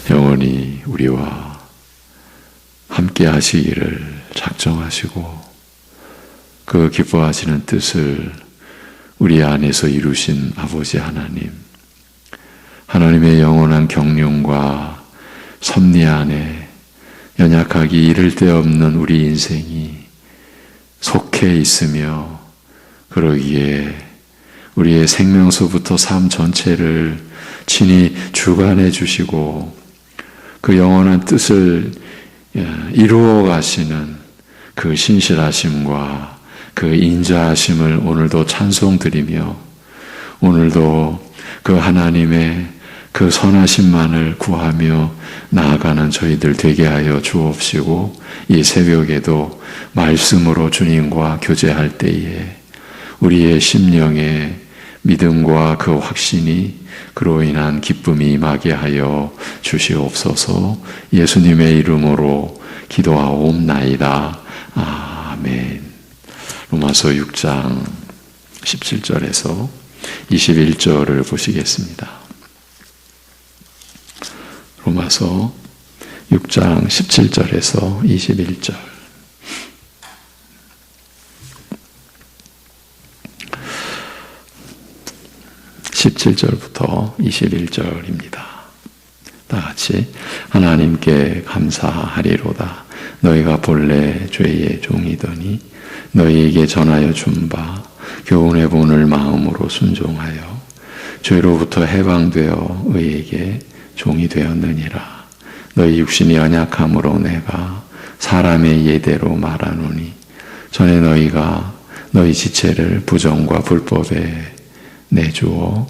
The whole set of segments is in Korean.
영원히 우리와 함께 하시기를 작정하시고 그 기뻐하시는 뜻을 우리 안에서 이루신 아버지 하나님, 하나님의 영원한 경륜과 섭리 안에 연약하기 이를 데 없는 우리 인생이 속해 있으며, 그러기에 우리의 생명서부터 삶 전체를 친히 주관해 주시고 그 영원한 뜻을 이루어 가시는 그 신실하심과 그 인자하심을 오늘도 찬송드리며, 오늘도 그 하나님의 그 선하심만을 구하며 나아가는 저희들 되게 하여 주옵시고, 이 새벽에도 말씀으로 주님과 교제할 때에 우리의 심령에 믿음과 그 확신이, 그로 인한 기쁨이 임하게 하여 주시옵소서. 예수님의 이름으로 기도하옵나이다. 아멘. 로마서 6장 17절에서 21절을 보시겠습니다. 로마서 6장 17절에서 21절. (17절부터) 21절입니다. 다 같이. 하나님께 감사하리로다. 너희가 본래 죄의 종이더니 너희에게 전하여 준 바 교훈의 본을 마음으로 순종하여 죄로부터 해방되어 의에게 종이 되었느니라. 너희 육신이 연약함으로 내가 사람의 예대로 말하노니, 전에 너희가 너희 지체를 부정과 불법에 내주어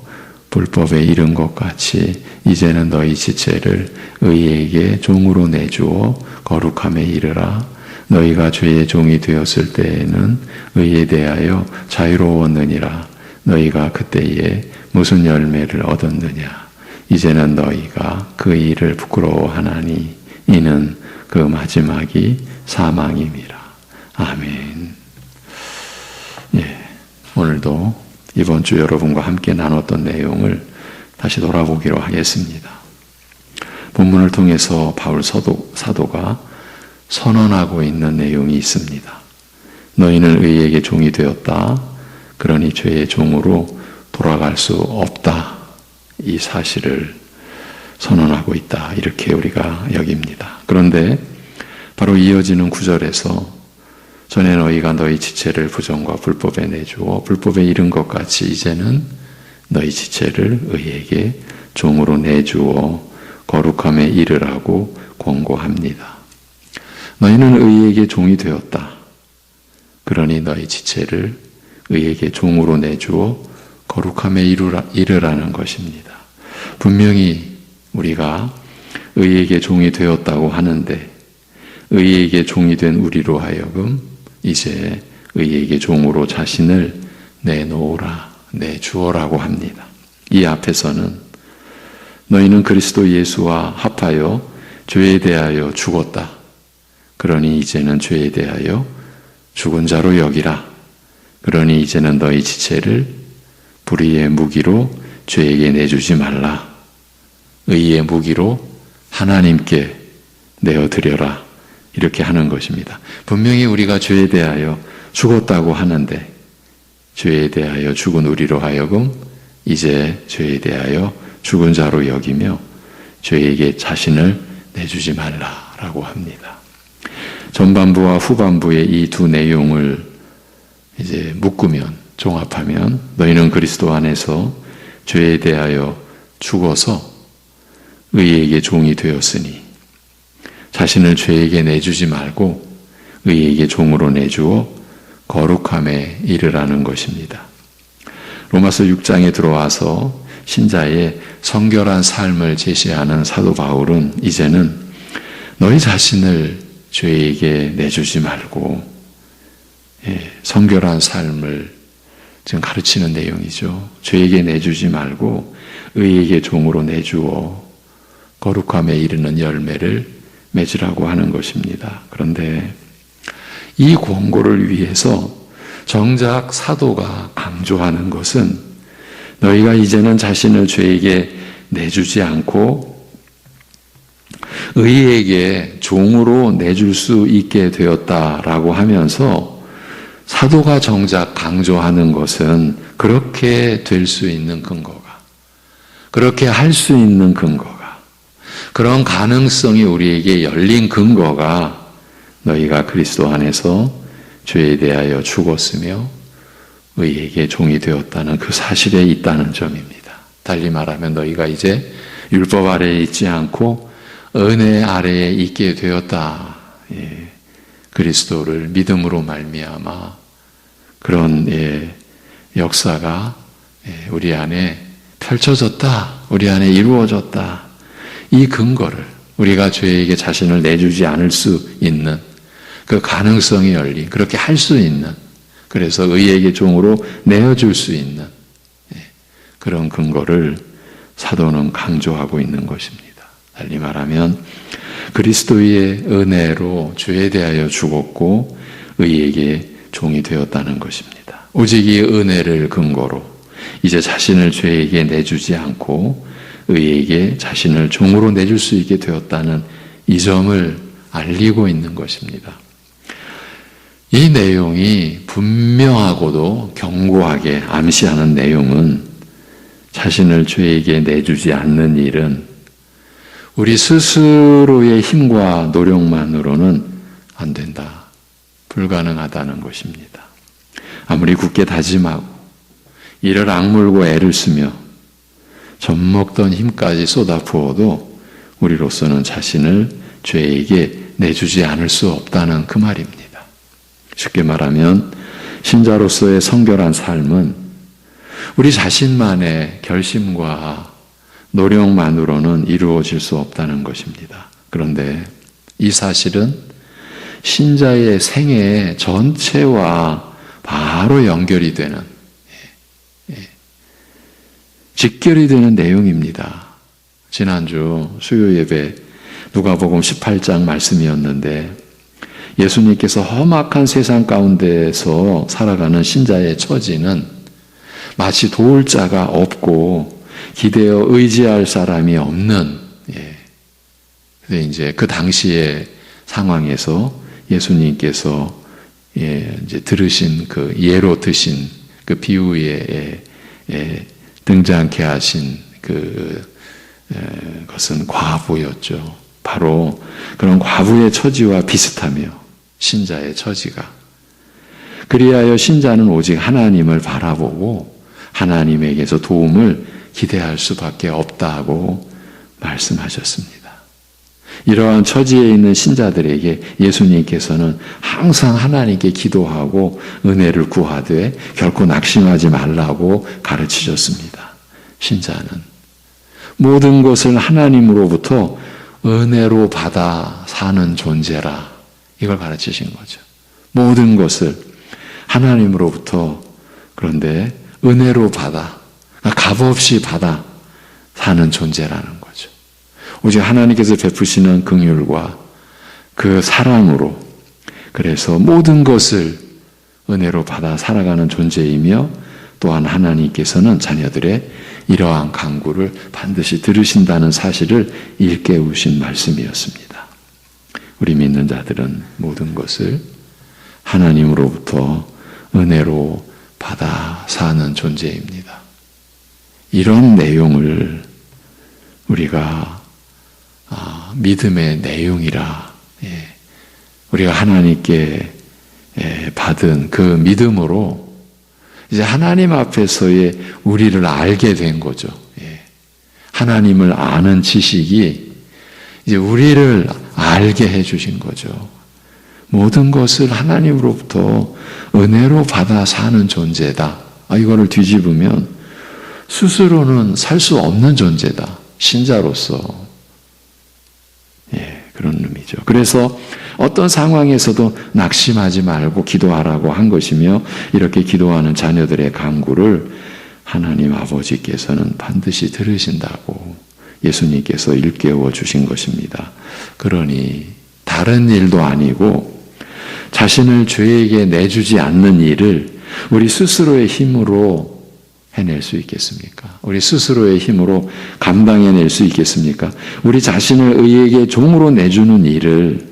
불법에 이른 것 같이 이제는 너희 지체를 의에게 종으로 내주어 거룩함에 이르라. 너희가 죄의 종이 되었을 때에는 의에 대하여 자유로웠느니라. 너희가 그때에 무슨 열매를 얻었느냐? 이제는 너희가 그 일을 부끄러워하나니 이는 그 마지막이 사망임이라. 아멘. 오늘도 이번 주 여러분과 함께 나눴던 내용을 다시 돌아보기로 하겠습니다. 본문을 통해서 바울 사도가 선언하고 있는 내용이 있습니다. 너희는 의에게 종이 되었다. 그러니 죄의 종으로 돌아갈 수 없다. 이 사실을 선언하고 있다. 이렇게 우리가 여깁니다. 그런데 바로 이어지는 9절에서 전에 너희가 너희 지체를 부정과 불법에 내주어 불법에 이른 것 같이 이제는 너희 지체를 의에게 종으로 내주어 거룩함에 이르라고 권고합니다. 너희는 의에게 종이 되었다. 그러니 너희 지체를 의에게 종으로 내주어 거룩함에 이르라는 것입니다. 분명히 우리가 의에게 종이 되었다고 하는데, 의에게 종이 된 우리로 하여금 이제 의에게 종으로 자신을 내놓으라, 내주어라고 합니다. 이 앞에서는 너희는 그리스도 예수와 합하여 죄에 대하여 죽었다. 그러니 이제는 죄에 대하여 죽은 자로 여기라. 그러니 이제는 너희 지체를 불의의 무기로 죄에게 내주지 말라. 의의 무기로 하나님께 내어드려라. 이렇게 하는 것입니다. 분명히 우리가 죄에 대하여 죽었다고 하는데, 죄에 대하여 죽은 우리로 하여금 이제 죄에 대하여 죽은 자로 여기며 죄에게 자신을 내주지 말라라고 합니다. 전반부와 후반부의 이 두 내용을 이제 묶으면, 종합하면, 너희는 그리스도 안에서 죄에 대하여 죽어서 의에게 종이 되었으니 자신을 죄에게 내주지 말고 의에게 종으로 내주어 거룩함에 이르라는 것입니다. 로마서 6장에 들어와서 신자의 성결한 삶을 제시하는 사도 바울은 이제는 너희 자신을 죄에게 내주지 말고, 성결한 삶을 지금 가르치는 내용이죠. 죄에게 내주지 말고 의에게 종으로 내주어 거룩함에 이르는 열매를 맺으라고 하는 것입니다. 그런데 이 권고를 위해서 정작 사도가 강조하는 것은 너희가 이제는 자신을 죄에게 내주지 않고 의에게 종으로 내줄 수 있게 되었다라고 하면서 사도가 정작 강조하는 것은 그렇게 될 수 있는 근거가, 그렇게 할 수 있는 근거가, 그런 가능성이 우리에게 열린 근거가 너희가 그리스도 안에서 죄에 대하여 죽었으며 의에게 종이 되었다는 그 사실에 있다는 점입니다. 달리 말하면 너희가 이제 율법 아래에 있지 않고 은혜 아래에 있게 되었다. 예, 그리스도를 믿음으로 말미암아 그런 역사가 우리 안에 펼쳐졌다. 우리 안에 이루어졌다. 이 근거를 우리가 죄에게 자신을 내주지 않을 수 있는 그 가능성이 열린, 그렇게 할 수 있는, 그래서 의에게 종으로 내어줄 수 있는 그런 근거를 사도는 강조하고 있는 것입니다. 달리 말하면 그리스도의 은혜로 죄에 대하여 죽었고 의에게 종이 되었다는 것입니다. 오직 이 은혜를 근거로 이제 자신을 죄에게 내주지 않고 의에게 자신을 종으로 내줄 수 있게 되었다는 이 점을 알리고 있는 것입니다. 이 내용이 분명하고도 견고하게 암시하는 내용은 자신을 죄에게 내주지 않는 일은 우리 스스로의 힘과 노력만으로는 안 된다. 불가능하다는 것입니다. 아무리 굳게 다짐하고 이를 악물고 애를 쓰며 젖먹던 힘까지 쏟아부어도 우리로서는 자신을 죄에게 내주지 않을 수 없다는 그 말입니다. 쉽게 말하면 신자로서의 성결한 삶은 우리 자신만의 결심과 노력만으로는 이루어질 수 없다는 것입니다. 그런데 이 사실은 신자의 생애 전체와 바로 연결이 되는, 직결이 되는 내용입니다. 지난주 수요 예배 누가복음 18장 말씀이었는데 예수님께서 험악한 세상 가운데서 살아가는 신자의 처지는 마치 도울 자가 없고 기대어 의지할 사람이 없는, 근데 이제 그 당시의 상황에서 예수님께서 이제 들으신 그 예로 드신 그 비유에 등장케 하신 그것은 과부였죠. 바로 그런 과부의 처지와 비슷하며 신자의 처지가, 그리하여 신자는 오직 하나님을 바라보고 하나님에게서 도움을 기대할 수밖에 없다고 말씀하셨습니다. 이러한 처지에 있는 신자들에게 예수님께서는 항상 하나님께 기도하고 은혜를 구하되 결코 낙심하지 말라고 가르치셨습니다. 신자는 모든 것을 하나님으로부터 은혜로 받아 사는 존재라, 이걸 가르치신 거죠. 모든 것을 하나님으로부터, 그런데 은혜로 받아, 값없이 받아 사는 존재라는 거죠. 오직 하나님께서 베푸시는 긍휼과 그 사랑으로, 그래서 모든 것을 은혜로 받아 살아가는 존재이며, 또한 하나님께서는 자녀들의 이러한 간구를 반드시 들으신다는 사실을 일깨우신 말씀이었습니다. 우리 믿는 자들은 모든 것을 하나님으로부터 은혜로 받아 사는 존재입니다. 이런 내용을 우리가 믿음의 내용이라, 우리가 하나님께 받은 그 믿음으로 이제 하나님 앞에서의 우리를 알게 된 거죠. 하나님을 아는 지식이 이제 우리를 알게 해주신 거죠. 모든 것을 하나님으로부터 은혜로 받아 사는 존재다. 이거를 뒤집으면 스스로는 살 수 없는 존재다. 신자로서. 그런 의미죠. 그래서 어떤 상황에서도 낙심하지 말고 기도하라고 한 것이며, 이렇게 기도하는 자녀들의 간구를 하나님 아버지께서는 반드시 들으신다고 예수님께서 일깨워 주신 것입니다. 그러니 다른 일도 아니고 자신을 죄에게 내주지 않는 일을 우리 스스로의 힘으로 해낼 수 있겠습니까? 우리 스스로의 힘으로 감당해낼 수 있겠습니까? 우리 자신을 의에게 종으로 내주는 일을,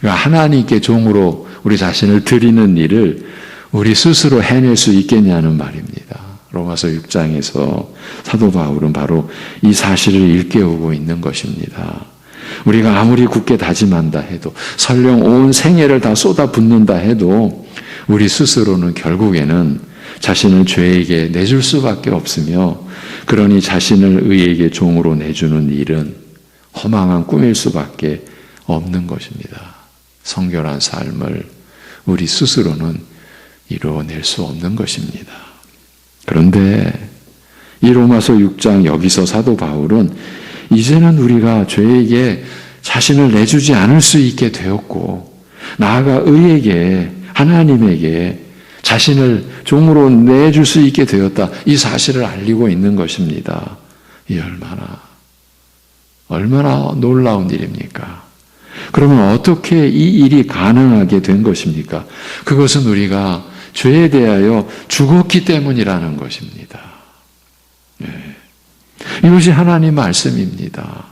하나님께 종으로 우리 자신을 드리는 일을 우리 스스로 해낼 수 있겠냐는 말입니다. 로마서 6장에서 사도 바울은 바로 이 사실을 일깨우고 있는 것입니다. 우리가 아무리 굳게 다짐한다 해도, 설령 온 생애를 다 쏟아붓는다 해도 우리 스스로는 결국에는 자신을 죄에게 내줄 수밖에 없으며, 그러니 자신을 의에게 종으로 내주는 일은 허망한 꿈일 수밖에 없는 것입니다. 성결한 삶을 우리 스스로는 이루어낼 수 없는 것입니다. 그런데 이 로마서 6장 여기서 사도 바울은 이제는 우리가 죄에게 자신을 내주지 않을 수 있게 되었고, 나아가 의에게, 하나님에게 자신을 종으로 내줄 수 있게 되었다, 이 사실을 알리고 있는 것입니다. 이 얼마나 놀라운 일입니까? 그러면 어떻게 이 일이 가능하게 된 것입니까? 그것은 우리가 죄에 대하여 죽었기 때문이라는 것입니다. 이것이 하나님 말씀입니다.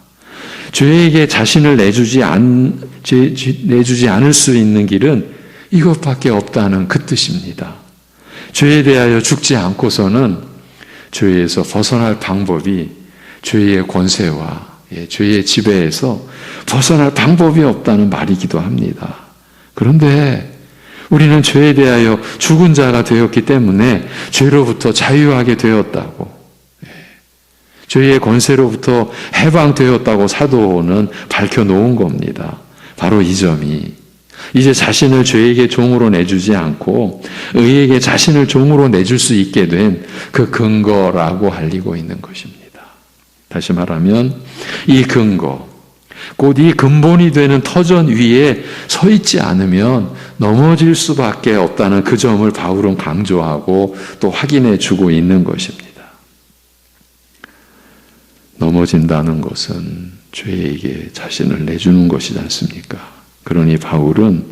죄에게 자신을 내주지 않을 수 있는 길은 이것밖에 없다는 그 뜻입니다. 죄에 대하여 죽지 않고서는 죄에서 벗어날 방법이, 죄의 권세와 죄의 지배에서 벗어날 방법이 없다는 말이기도 합니다. 그런데 우리는 죄에 대하여 죽은 자가 되었기 때문에 죄로부터 자유하게 되었다고, 죄의 권세로부터 해방되었다고 사도는 밝혀놓은 겁니다. 바로 이 점이, 이제 자신을 죄에게 종으로 내주지 않고 의에게 자신을 종으로 내줄 수 있게 된 그 근거라고 알리고 있는 것입니다. 다시 말하면 이 근거, 곧 이 근본이 되는 터전 위에 서 있지 않으면 넘어질 수밖에 없다는 그 점을 바울은 강조하고 또 확인해 주고 있는 것입니다. 넘어진다는 것은 죄에게 자신을 내주는 것이지 않습니까? 그러니 바울은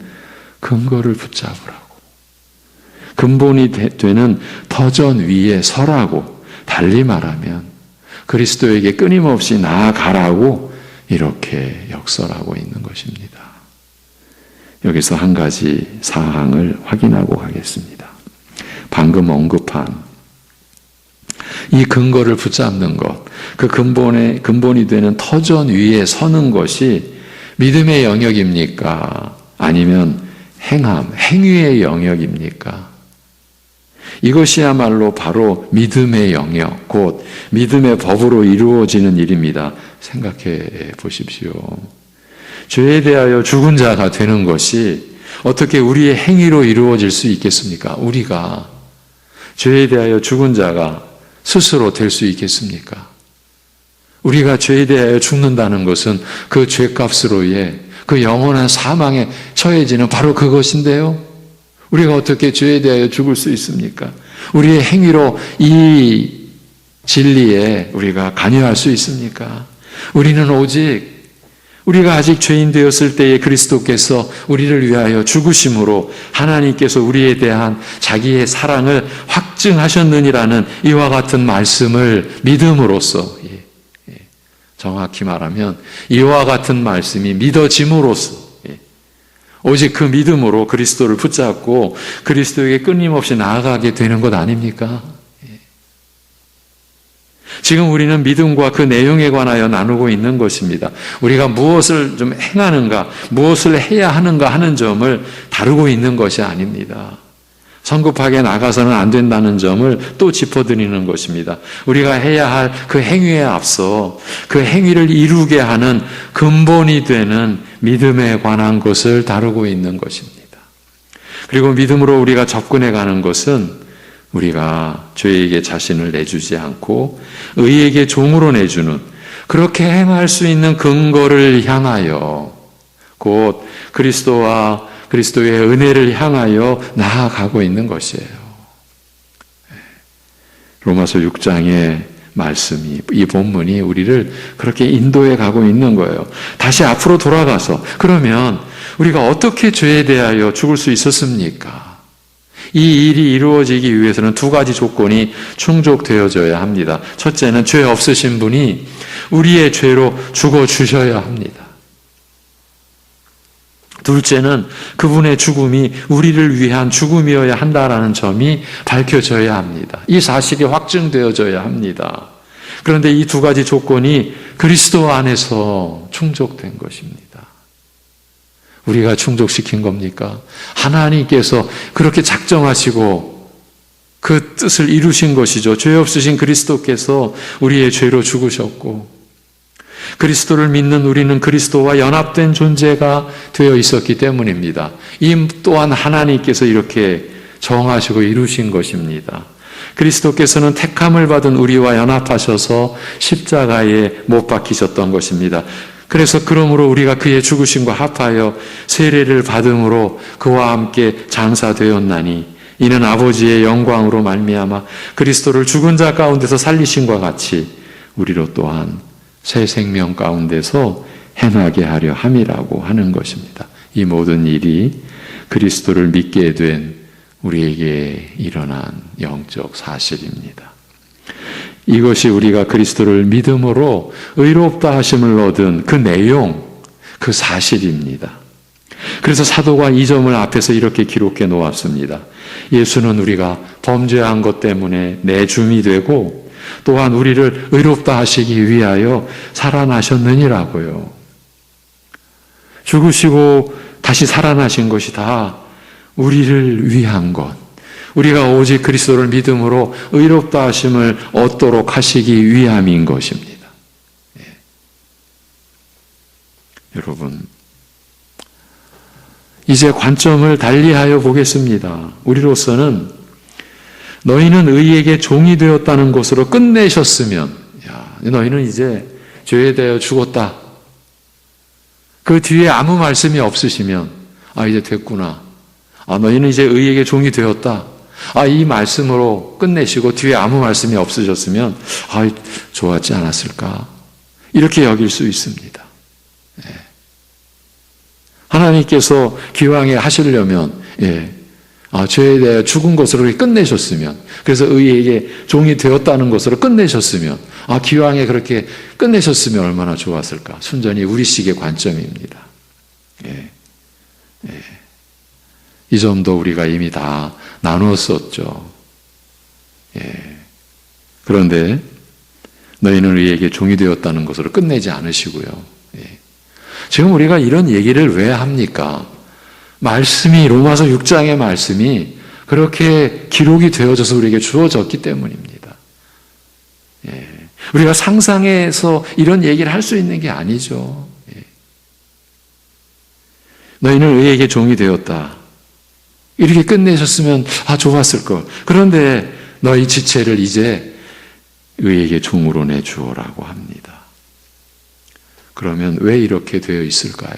근거를 붙잡으라고, 근본이 되는 터전 위에 서라고, 달리 말하면 그리스도에게 끊임없이 나아가라고 이렇게 역설하고 있는 것입니다. 여기서 한 가지 사항을 확인하고 가겠습니다. 방금 언급한 이 근거를 붙잡는 것, 그 근본이 되는 터전 위에 서는 것이 믿음의 영역입니까? 아니면 행위의 영역입니까? 이것이야말로 바로 믿음의 영역, 곧 믿음의 법으로 이루어지는 일입니다. 생각해 보십시오. 죄에 대하여 죽은 자가 되는 것이 어떻게 우리의 행위로 이루어질 수 있겠습니까? 우리가 죄에 대하여 죽은 자가 스스로 될 수 있겠습니까? 우리가 죄에 대하여 죽는다는 것은 그 죄값으로의 그 영원한 사망에 처해지는 바로 그것인데요. 우리가 어떻게 죄에 대하여 죽을 수 있습니까? 우리의 행위로 이 진리에 우리가 관여할 수 있습니까? 우리는 오직 우리가 아직 죄인 되었을 때에 그리스도께서 우리를 위하여 죽으심으로 하나님께서 우리에 대한 자기의 사랑을 확증하셨느니라는 이와 같은 말씀을 믿음으로써, 정확히 말하면 이와 같은 말씀이 믿어짐으로써, 오직 그 믿음으로 그리스도를 붙잡고 그리스도에게 끊임없이 나아가게 되는 것 아닙니까? 지금 우리는 믿음과 그 내용에 관하여 나누고 있는 것입니다. 우리가 무엇을 좀 행하는가, 무엇을 해야 하는가 하는 점을 다루고 있는 것이 아닙니다. 성급하게 나가서는 안 된다는 점을 또 짚어드리는 것입니다. 우리가 해야 할 그 행위에 앞서 그 행위를 이루게 하는 근본이 되는 믿음에 관한 것을 다루고 있는 것입니다. 그리고 믿음으로 우리가 접근해 가는 것은 우리가 죄에게 자신을 내주지 않고 의에게 종으로 내주는, 그렇게 행할 수 있는 근거를 향하여, 곧 그리스도와 그리스도의 은혜를 향하여 나아가고 있는 것이에요. 로마서 6장의 말씀이, 이 본문이 우리를 그렇게 인도해 가고 있는 거예요. 다시 앞으로 돌아가서, 그러면 우리가 어떻게 죄에 대하여 죽을 수 있었습니까? 이 일이 이루어지기 위해서는 두 가지 조건이 충족되어져야 합니다. 첫째는 죄 없으신 분이 우리의 죄로 죽어주셔야 합니다. 둘째는 그분의 죽음이 우리를 위한 죽음이어야 한다라는 점이 밝혀져야 합니다. 이 사실이 확증되어져야 합니다. 그런데 이 두 가지 조건이 그리스도 안에서 충족된 것입니다. 우리가 충족시킨 겁니까? 하나님께서 그렇게 작정하시고 그 뜻을 이루신 것이죠. 죄 없으신 그리스도께서 우리의 죄로 죽으셨고 그리스도를 믿는 우리는 그리스도와 연합된 존재가 되어 있었기 때문입니다. 이 또한 하나님께서 이렇게 정하시고 이루신 것입니다. 그리스도께서는 택함을 받은 우리와 연합하셔서 십자가에 못 박히셨던 것입니다. 그래서 그러므로 우리가 그의 죽으심과 합하여 세례를 받음으로 그와 함께 장사되었나니 이는 아버지의 영광으로 말미암아 그리스도를 죽은 자 가운데서 살리심과 같이 우리로 또한 새 생명 가운데서 행하게 하려 함이라고 하는 것입니다. 이 모든 일이 그리스도를 믿게 된 우리에게 일어난 영적 사실입니다. 이것이 우리가 그리스도를 믿음으로 의롭다 하심을 얻은 그 내용, 그 사실입니다. 그래서 사도가 이 점을 앞에서 이렇게 기록해 놓았습니다. 예수는 우리가 범죄한 것 때문에 내줌이 되고 또한 우리를 의롭다 하시기 위하여 살아나셨느니라고요. 죽으시고 다시 살아나신 것이 다 우리를 위한 것, 우리가 오직 그리스도를 믿음으로 의롭다 하심을 얻도록 하시기 위함인 것입니다. 예. 여러분, 이제 관점을 달리하여 보겠습니다. 우리로서는 너희는 의에게 종이 되었다는 것으로 끝내셨으면, 너희는 이제 죄에 대하여 죽었다. 그 뒤에 아무 말씀이 없으시면, 이제 됐구나. 너희는 이제 의에게 종이 되었다. 이 말씀으로 끝내시고 뒤에 아무 말씀이 없으셨으면, 좋았지 않았을까? 이렇게 여길 수 있습니다. 예. 하나님께서 기왕에 하시려면, 죄에 대해 죽은 것으로 끝내셨으면, 그래서 의에게 종이 되었다는 것으로 끝내셨으면, 기왕에 그렇게 끝내셨으면 얼마나 좋았을까? 순전히 우리식의 관점입니다. 이 점도 우리가 이미 다 나누었었죠. 그런데 너희는 의에게 종이 되었다는 것으로 끝내지 않으시고요. 지금 우리가 이런 얘기를 왜 합니까? 말씀이, 로마서 6장의 말씀이 그렇게 기록이 되어져서 우리에게 주어졌기 때문입니다. 우리가 상상해서 이런 얘기를 할 수 있는 게 아니죠. 너희는 의에게 종이 되었다. 이렇게 끝내셨으면 좋았을 걸. 그런데 너희 지체를 이제 의에게 종으로 내주어라고 합니다. 그러면 왜 이렇게 되어 있을까요?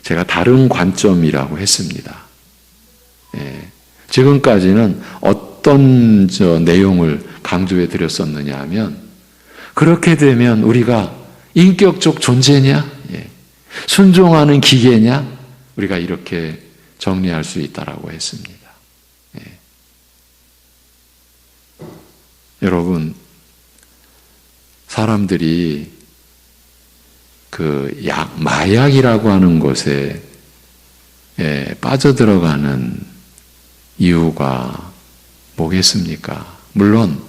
제가 다른 관점이라고 했습니다. 지금까지는 어떤 내용을 강조해 드렸었느냐 하면, 그렇게 되면 우리가 인격적 존재냐? 순종하는 기계냐? 우리가 이렇게 정리할 수 있다라고 했습니다. 여러분, 사람들이 그 마약이라고 하는 것에 빠져들어가는 이유가 뭐겠습니까? 물론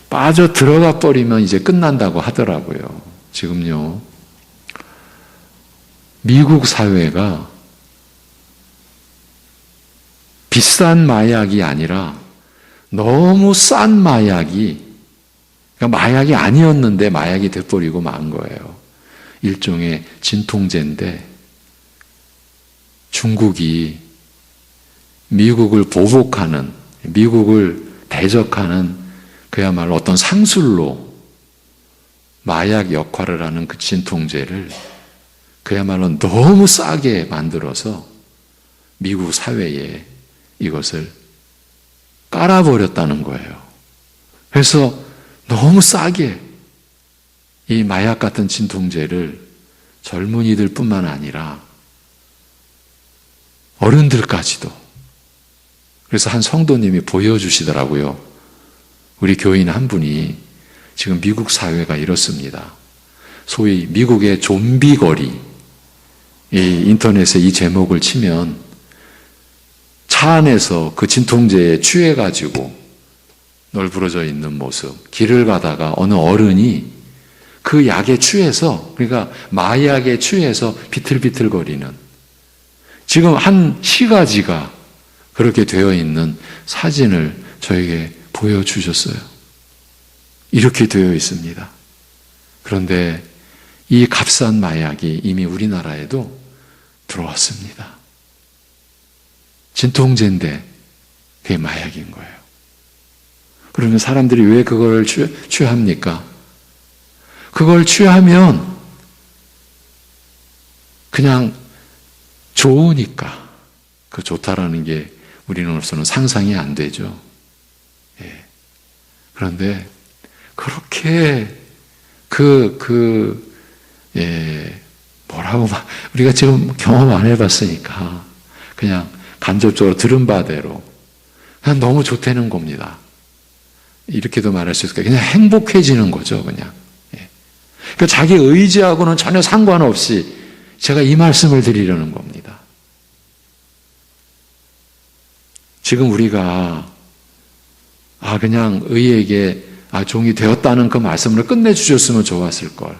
빠져들어가 버리면 이제 끝난다고 하더라고요. 지금요, 미국 사회가 비싼 마약이 아니라 너무 싼 마약이, 그러니까 마약이 아니었는데 마약이 돼버리고 만 거예요. 일종의 진통제인데 중국이 미국을 보복하는, 미국을 대적하는 그야말로 어떤 상술로 마약 역할을 하는 그 진통제를 그야말로 너무 싸게 만들어서 미국 사회에 이것을 깔아버렸다는 거예요. 그래서 너무 싸게 이 마약 같은 진통제를 젊은이들 뿐만 아니라 어른들까지도 그래서 한 성도님이 보여주시더라고요. 우리 교인 한 분이 지금 미국 사회가 이렇습니다. 소위 미국의 좀비 거리, 이 인터넷에 이 제목을 치면 차 안에서 그 진통제에 취해가지고 널브러져 있는 모습, 길을 가다가 어느 어른이 그 약에 취해서, 그러니까 마약에 취해서 비틀비틀거리는, 지금 한 시가지가 그렇게 되어 있는 사진을 저에게 보여주셨어요. 이렇게 되어 있습니다. 그런데 이 값싼 마약이 이미 우리나라에도 들어왔습니다. 진통제인데 그게 마약인 거예요. 그러면 사람들이 왜 그걸 취합니까? 그걸 취하면 그냥 좋으니까. 그 좋다라는 게 우리로서는 상상이 안 되죠. 예. 그런데 그렇게 뭐라고 우리가 지금 경험 안 해봤으니까 그냥 간접적으로 들은 바대로 그냥 너무 좋다는 겁니다. 이렇게도 말할 수 있을까요? 그냥 행복해지는 거죠, 그냥. 예. 그러니까 자기 의지하고는 전혀 상관없이 제가 이 말씀을 드리려는 겁니다. 지금 우리가 그냥 의에게 종이 되었다는 그 말씀을 끝내주셨으면 좋았을 걸.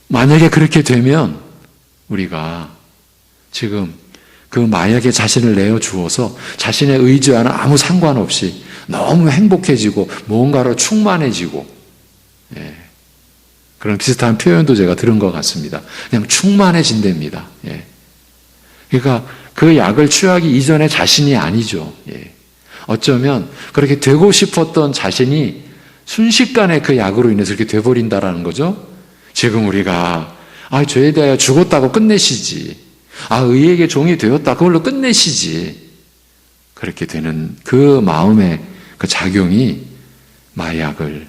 만약에 그렇게 되면 우리가 지금 그 마약에 자신을 내어주어서 자신의 의지와는 아무 상관없이 너무 행복해지고 뭔가로 충만해지고, 예. 그런 비슷한 표현도 제가 들은 것 같습니다. 그냥 충만해진답니다. 예. 그러니까 그 약을 취하기 이전의 자신이 아니죠. 예. 어쩌면 그렇게 되고 싶었던 자신이 순식간에 그 약으로 인해서 이렇게 돼버린다라는 거죠. 지금 우리가 죄에 대하여 죽었다고 끝내시지, 의에게 종이 되었다 그걸로 끝내시지, 그렇게 되는 그 마음의 그 작용이 마약을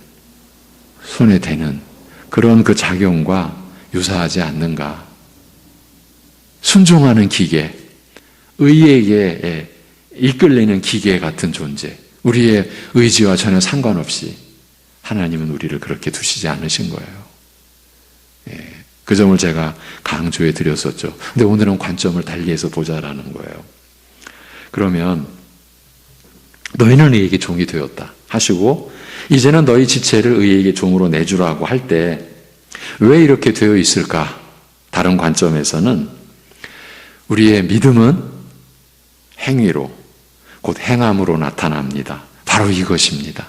손에 대는 그런 그 작용과 유사하지 않는가. 순종하는 기계, 의에게 이끌리는 기계 같은 존재, 우리의 의지와 전혀 상관없이 하나님은 우리를 그렇게 두시지 않으신 거예요. 예, 그 점을 제가 강조해 드렸었죠. 근데 오늘은 관점을 달리해서 보자라는 거예요. 그러면 너희는 의에게 종이 되었다 하시고 이제는 너희 지체를 의에게 종으로 내주라고 할 때 왜 이렇게 되어 있을까? 다른 관점에서는 우리의 믿음은 행위로 곧 행함으로 나타납니다. 바로 이것입니다.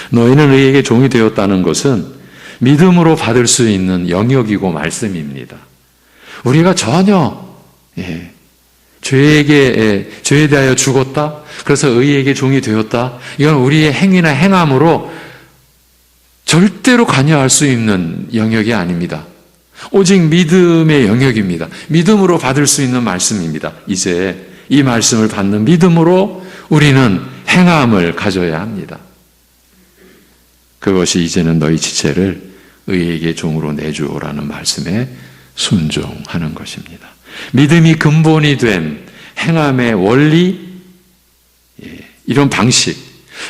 너희는 의에게 종이 되었다는 것은 믿음으로 받을 수 있는 영역이고 말씀입니다. 우리가 전혀 죄에 대하여 죽었다, 그래서 의에게 종이 되었다, 이건 우리의 행위나 행함으로 절대로 관여할 수 있는 영역이 아닙니다. 오직 믿음의 영역입니다. 믿음으로 받을 수 있는 말씀입니다. 이제 이 말씀을 받는 믿음으로 우리는 행함을 가져야 합니다. 그것이 이제는 너희 지체를 의에게 종으로 내주오라는 말씀에 순종하는 것입니다. 믿음이 근본이 된 행함의 원리, 이런 방식,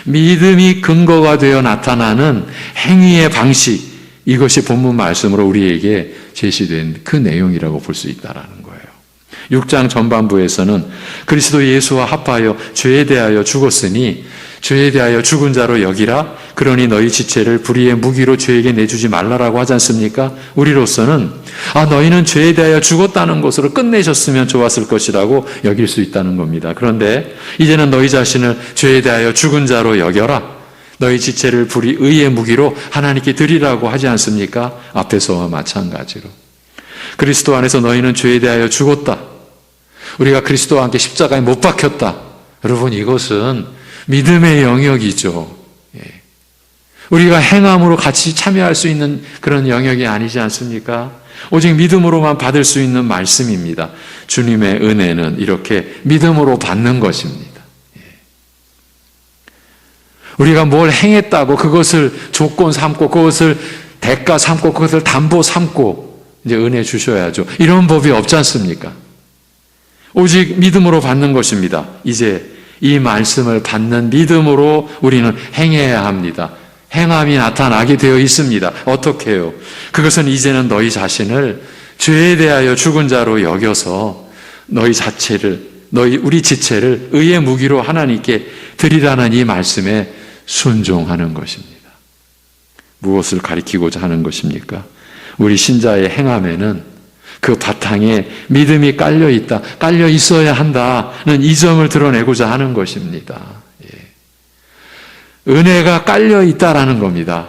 믿음이 근거가 되어 나타나는 행위의 방식, 이것이 본문 말씀으로 우리에게 제시된 그 내용이라고 볼 수 있다는 거예요. 6장 전반부에서는 그리스도 예수와 합하여 죄에 대하여 죽었으니 죄에 대하여 죽은 자로 여기라, 그러니 너희 지체를 불의의 무기로 죄에게 내주지 말라라고 하지 않습니까? 우리로서는 너희는 죄에 대하여 죽었다는 것으로 끝내셨으면 좋았을 것이라고 여길 수 있다는 겁니다. 그런데 이제는 너희 자신을 죄에 대하여 죽은 자로 여겨라, 너희 지체를 의의 무기로 하나님께 드리라고 하지 않습니까? 앞에서와 마찬가지로 그리스도 안에서 너희는 죄에 대하여 죽었다, 우리가 그리스도와 함께 십자가에 못 박혔다. 여러분, 이것은 믿음의 영역이죠. 우리가 행함으로 같이 참여할 수 있는 그런 영역이 아니지 않습니까? 오직 믿음으로만 받을 수 있는 말씀입니다. 주님의 은혜는 이렇게 믿음으로 받는 것입니다. 우리가 뭘 행했다고 그것을 조건 삼고 그것을 대가 삼고 그것을 담보 삼고 이제 은혜 주셔야죠. 이런 법이 없지 않습니까? 오직 믿음으로 받는 것입니다. 이제 이 말씀을 받는 믿음으로 우리는 행해야 합니다. 행함이 나타나게 되어 있습니다. 어떻게 해요? 그것은 이제는 너희 자신을 죄에 대하여 죽은 자로 여겨서 우리 지체를 의의 무기로 하나님께 드리라는 이 말씀에 순종하는 것입니다. 무엇을 가리키고자 하는 것입니까? 우리 신자의 행함에는 그 바탕에 믿음이 깔려 있어야 한다는 이 점을 드러내고자 하는 것입니다. 은혜가 깔려 있다라는 겁니다.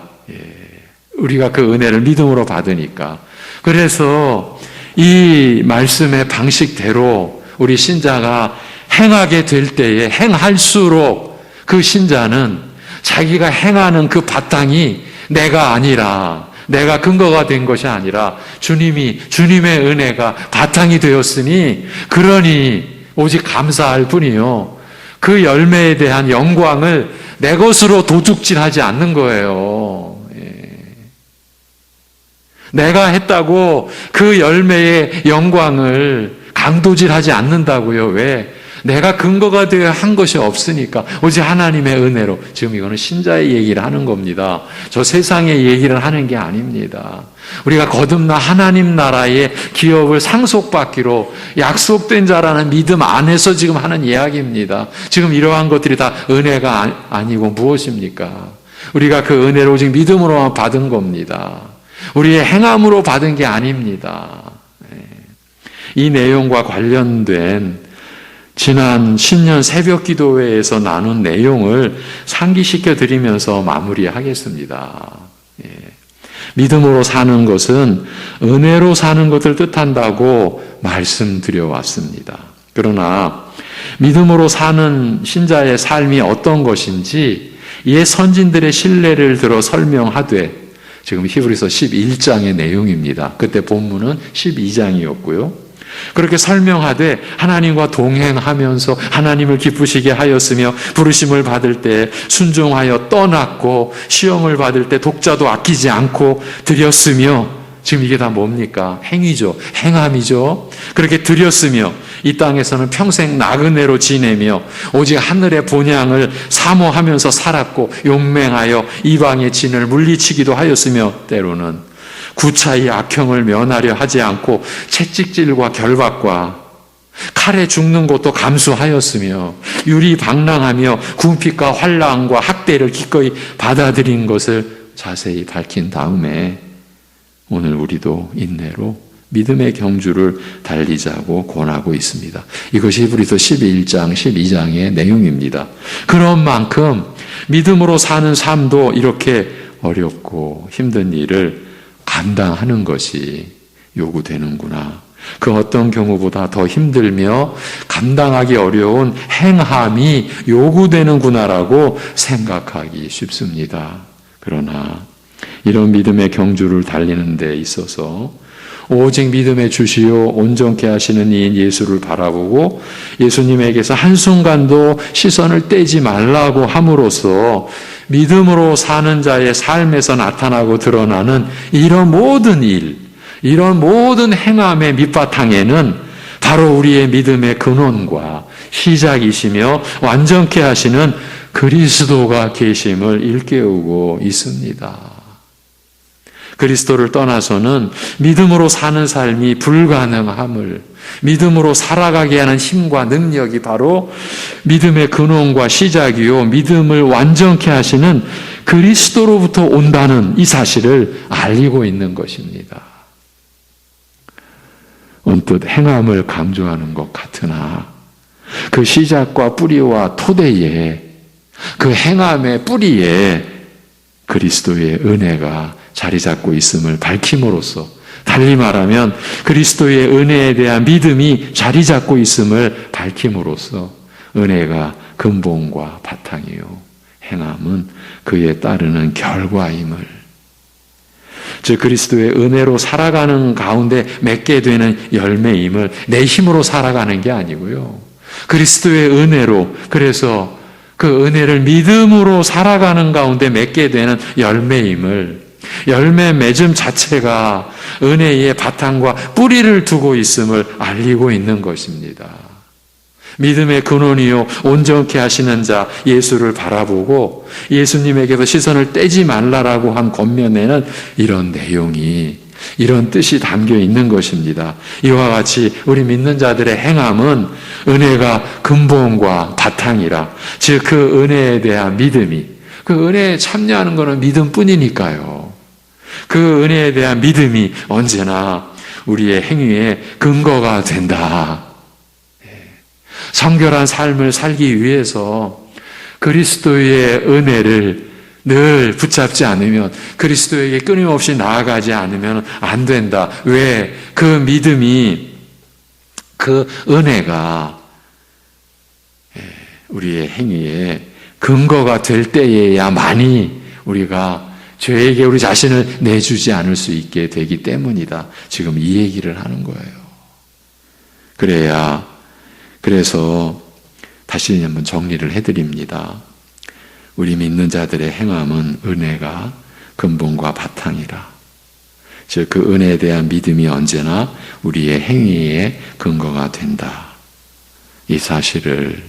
우리가 그 은혜를 믿음으로 받으니까. 그래서 이 말씀의 방식대로 우리 신자가 행하게 될 때에 행할수록 그 신자는 자기가 행하는 그 바탕이 내가 아니라, 내가 근거가 된 것이 아니라 주님의 은혜가 바탕이 되었으니 그러니 오직 감사할 뿐이요. 그 열매에 대한 영광을 내 것으로 도둑질하지 않는 거예요. 내가 했다고 그 열매의 영광을 강도질하지 않는다고요. 왜? 내가 근거가 되어 한 것이 없으니까 오직 하나님의 은혜로. 지금 이거는 신자의 얘기를 하는 겁니다. 저 세상의 얘기를 하는 게 아닙니다. 우리가 거듭나 하나님 나라의 기업을 상속받기로 약속된 자라는 믿음 안에서 지금 하는 이야기입니다. 지금 이러한 것들이 다 은혜가 아니고 무엇입니까? 우리가 그 은혜를 오직 믿음으로만 받은 겁니다. 우리의 행함으로 받은 게 아닙니다. 이 내용과 관련된 지난 신년 새벽 기도회에서 나눈 내용을 상기시켜 드리면서 마무리하겠습니다. 믿음으로 사는 것은 은혜로 사는 것을 뜻한다고 말씀드려 왔습니다. 그러나 믿음으로 사는 신자의 삶이 어떤 것인지 옛 선진들의 신뢰를 들어 설명하되, 지금 히브리서 11장의 내용입니다. 그때 본문은 12장이었고요. 그렇게 설명하되 하나님과 동행하면서 하나님을 기쁘시게 하였으며 부르심을 받을 때 순종하여 떠났고 시험을 받을 때 독자도 아끼지 않고 드렸으며, 지금 이게 다 뭡니까? 행위죠. 행함이죠. 그렇게 드렸으며 이 땅에서는 평생 나그네로 지내며 오직 하늘의 본향을 사모하면서 살았고 용맹하여 이방의 진을 물리치기도 하였으며 때로는 구차히 악형을 면하려 하지 않고 채찍질과 결박과 칼에 죽는 것도 감수하였으며 유리방랑하며 궁핍과 환난과 학대를 기꺼이 받아들인 것을 자세히 밝힌 다음에 오늘 우리도 인내로 믿음의 경주를 달리자고 권하고 있습니다. 이것이 히브리서 11장, 12장의 내용입니다. 그런 만큼 믿음으로 사는 삶도 이렇게 어렵고 힘든 일을 감당하는 것이 요구되는구나. 그 어떤 경우보다 더 힘들며 감당하기 어려운 행함이 요구되는구나라고 생각하기 쉽습니다. 그러나 이런 믿음의 경주를 달리는 데 있어서 오직 믿음의 주시요 온전케 하시는 이인 예수를 바라보고 예수님에게서 한순간도 시선을 떼지 말라고 함으로써 믿음으로 사는 자의 삶에서 나타나고 드러나는 이런 모든 일, 이런 모든 행함의 밑바탕에는 바로 우리의 믿음의 근원과 시작이시며 완전케 하시는 그리스도가 계심을 일깨우고 있습니다. 그리스도를 떠나서는 믿음으로 사는 삶이 불가능함을, 믿음으로 살아가게 하는 힘과 능력이 바로 믿음의 근원과 시작이요 믿음을 완전케 하시는 그리스도로부터 온다는 이 사실을 알리고 있는 것입니다. 언뜻 행함을 강조하는 것 같으나 그 시작과 뿌리와 토대에, 그 행함의 뿌리에 그리스도의 은혜가 자리 잡고 있음을 밝힘으로써, 달리 말하면 그리스도의 은혜에 대한 믿음이 자리 잡고 있음을 밝힘으로써 은혜가 근본과 바탕이요 행함은 그에 따르는 결과임을, 즉 그리스도의 은혜로 살아가는 가운데 맺게 되는 열매임을 내 힘으로 살아가는 게 아니고요, 그리스도의 은혜로, 그래서 그 은혜를 믿음으로 살아가는 가운데 맺게 되는 열매임을, 열매 맺음 자체가 은혜의 바탕과 뿌리를 두고 있음을 알리고 있는 것입니다. 믿음의 근원이요 온전케 하시는 자 예수를 바라보고 예수님에게서 시선을 떼지 말라라고 한 겉면에는 이런 내용이, 이런 뜻이 담겨 있는 것입니다. 이와 같이 우리 믿는 자들의 행함은 은혜가 근본과 바탕이라, 즉 그 은혜에 대한 믿음이, 그 은혜에 참여하는 것은 믿음뿐이니까요. 그 은혜에 대한 믿음이 언제나 우리의 행위의 근거가 된다. 성결한 삶을 살기 위해서 그리스도의 은혜를 늘 붙잡지 않으면, 그리스도에게 끊임없이 나아가지 않으면 안 된다. 왜? 그 믿음이, 그 은혜가 우리의 행위의 근거가 될 때에야만이 우리가 죄에게 우리 자신을 내주지 않을 수 있게 되기 때문이다. 지금 이 얘기를 하는 거예요. 그래서 다시 한번 정리를 해드립니다. 우리 믿는 자들의 행함은 은혜가 근본과 바탕이라. 즉 그 은혜에 대한 믿음이 언제나 우리의 행위의 근거가 된다. 이 사실을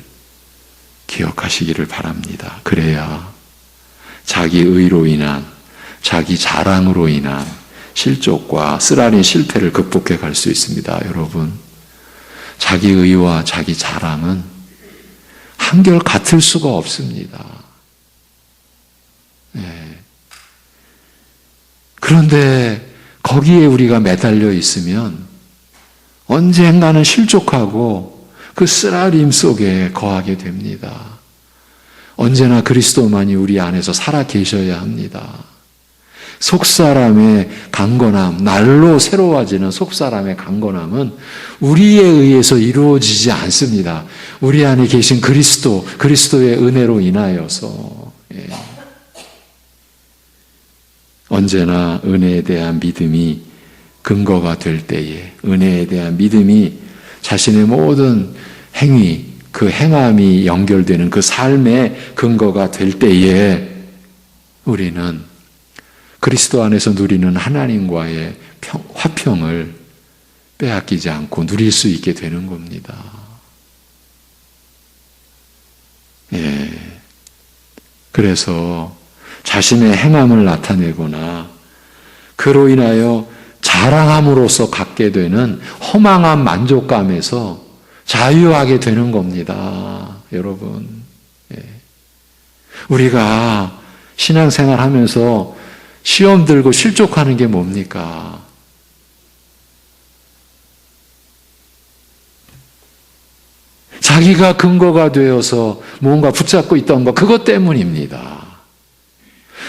기억하시기를 바랍니다. 그래야 자기 의로 인한, 자기 자랑으로 인한 실족과 쓰라린 실패를 극복해 갈 수 있습니다. 여러분, 자기 의와 자기 자랑은 한결 같을 수가 없습니다. 그런데 거기에 우리가 매달려 있으면 언젠가는 실족하고 그 쓰라림 속에 거하게 됩니다. 언제나 그리스도만이 우리 안에서 살아 계셔야 합니다. 속사람의 강건함, 날로 새로워지는 속사람의 강건함은 우리에 의해서 이루어지지 않습니다. 우리 안에 계신 그리스도의 은혜로 인하여서. 언제나 은혜에 대한 믿음이 근거가 될 때에, 은혜에 대한 믿음이 자신의 모든 행위, 그 행함이 연결되는 그 삶의 근거가 될 때에 우리는 그리스도 안에서 누리는 하나님과의 화평을 빼앗기지 않고 누릴 수 있게 되는 겁니다. 그래서 자신의 행함을 나타내거나 그로 인하여 자랑함으로써 갖게 되는 허망한 만족감에서 자유하게 되는 겁니다. 여러분, 우리가 신앙생활 하면서 시험 들고 실족하는 게 뭡니까? 자기가 근거가 되어서 뭔가 붙잡고 있던 것, 그것 때문입니다.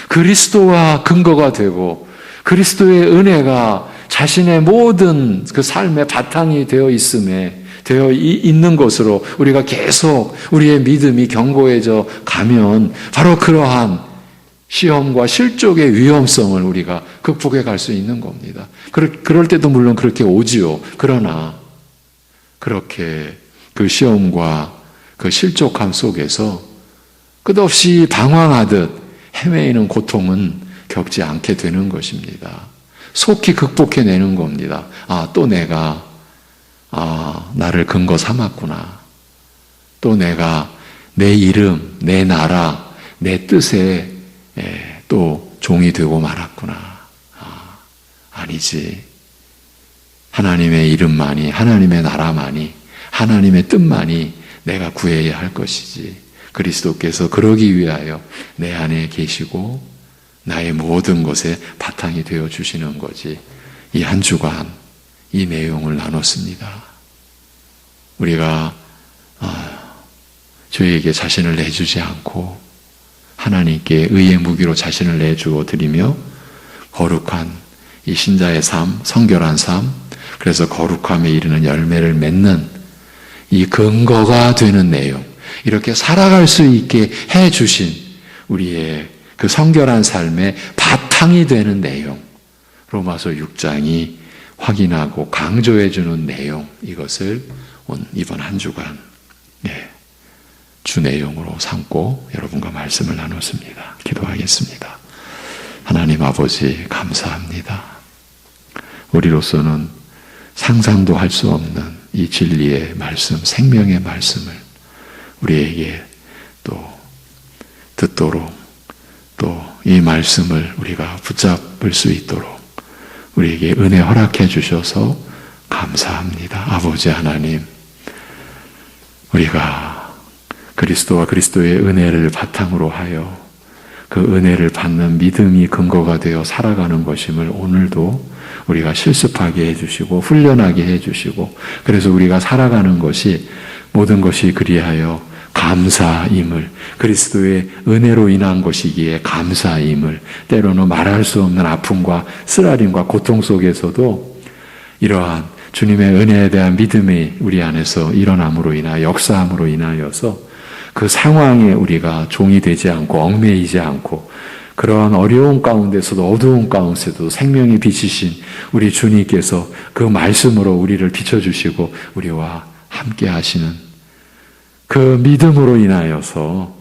그리스도와 근거가 되고 그리스도의 은혜가 자신의 모든 그 삶의 바탕이 되어 있는 것으로 우리가 계속 우리의 믿음이 견고해져 가면 바로 그러한 시험과 실족의 위험성을 우리가 극복해 갈 수 있는 겁니다. 그럴 때도 물론 그렇게 오지요. 그러나 그렇게 그 시험과 그 실족함 속에서 끝없이 방황하듯 헤매이는 고통은 겪지 않게 되는 것입니다. 속히 극복해내는 겁니다. 또 내가 나를 근거 삼았구나. 또 내가 내 이름, 내 나라, 내 뜻에 또 종이 되고 말았구나. 아니지. 하나님의 이름만이, 하나님의 나라만이, 하나님의 뜻만이 내가 구해야 할 것이지. 그리스도께서 그러기 위하여 내 안에 계시고 나의 모든 것에 바탕이 되어 주시는 거지. 이 한 주간 이 내용을 나눴습니다. 우리가 저에게 자신을 내주지 않고 하나님께 의의 무기로 자신을 내주어 드리며 거룩한 이 신자의 삶, 성결한 삶, 그래서 거룩함에 이르는 열매를 맺는 이 근거가 되는 내용, 이렇게 살아갈 수 있게 해 주신 우리의 그 성결한 삶의 바탕이 되는 내용, 로마서 6장이 확인하고 강조해 주는 내용, 이것을 이번 한 주간 주 내용으로 삼고 여러분과 말씀을 나눴습니다. 기도하겠습니다. 하나님 아버지, 감사합니다. 우리로서는 상상도 할 수 없는 이 진리의 말씀, 생명의 말씀을 우리에게 또 듣도록 또 이 말씀을 우리가 붙잡을 수 있도록 우리에게 은혜 허락해 주셔서 감사합니다. 아버지 하나님, 우리가 그리스도와 그리스도의 은혜를 바탕으로 하여 그 은혜를 받는 믿음이 근거가 되어 살아가는 것임을 오늘도 우리가 실습하게 해주시고 훈련하게 해주시고, 그래서 우리가 살아가는 것이 모든 것이 그리하여 감사임을, 그리스도의 은혜로 인한 것이기에 감사임을, 때로는 말할 수 없는 아픔과 쓰라림과 고통 속에서도 이러한 주님의 은혜에 대한 믿음이 우리 안에서 일어남으로 인하여, 역사함으로 인하여서 그 상황에 우리가 종이 되지 않고 얽매이지 않고, 그러한 어려운 가운데서도 어두운 가운데서도 생명이 비치신 우리 주님께서 그 말씀으로 우리를 비춰주시고 우리와 함께 하시는 그 믿음으로 인하여서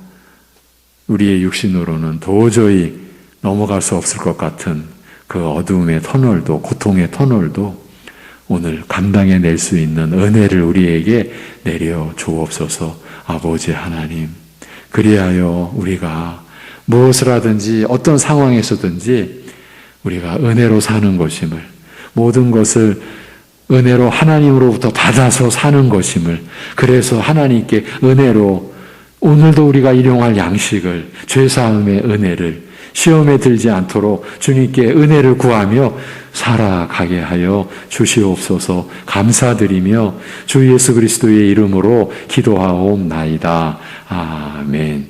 우리의 육신으로는 도저히 넘어갈 수 없을 것 같은 그 어두움의 터널도, 고통의 터널도 오늘 감당해낼 수 있는 은혜를 우리에게 내려 주옵소서. 아버지 하나님, 그리하여 우리가 무엇을 하든지 어떤 상황에서든지 우리가 은혜로 사는 것임을, 모든 것을 은혜로 하나님으로부터 받아서 사는 것임을, 그래서 하나님께 은혜로 오늘도 우리가 일용할 양식을, 죄사함의 은혜를, 시험에 들지 않도록 주님께 은혜를 구하며 살아가게 하여 주시옵소서. 감사드리며 주 예수 그리스도의 이름으로 기도하옵나이다. 아멘.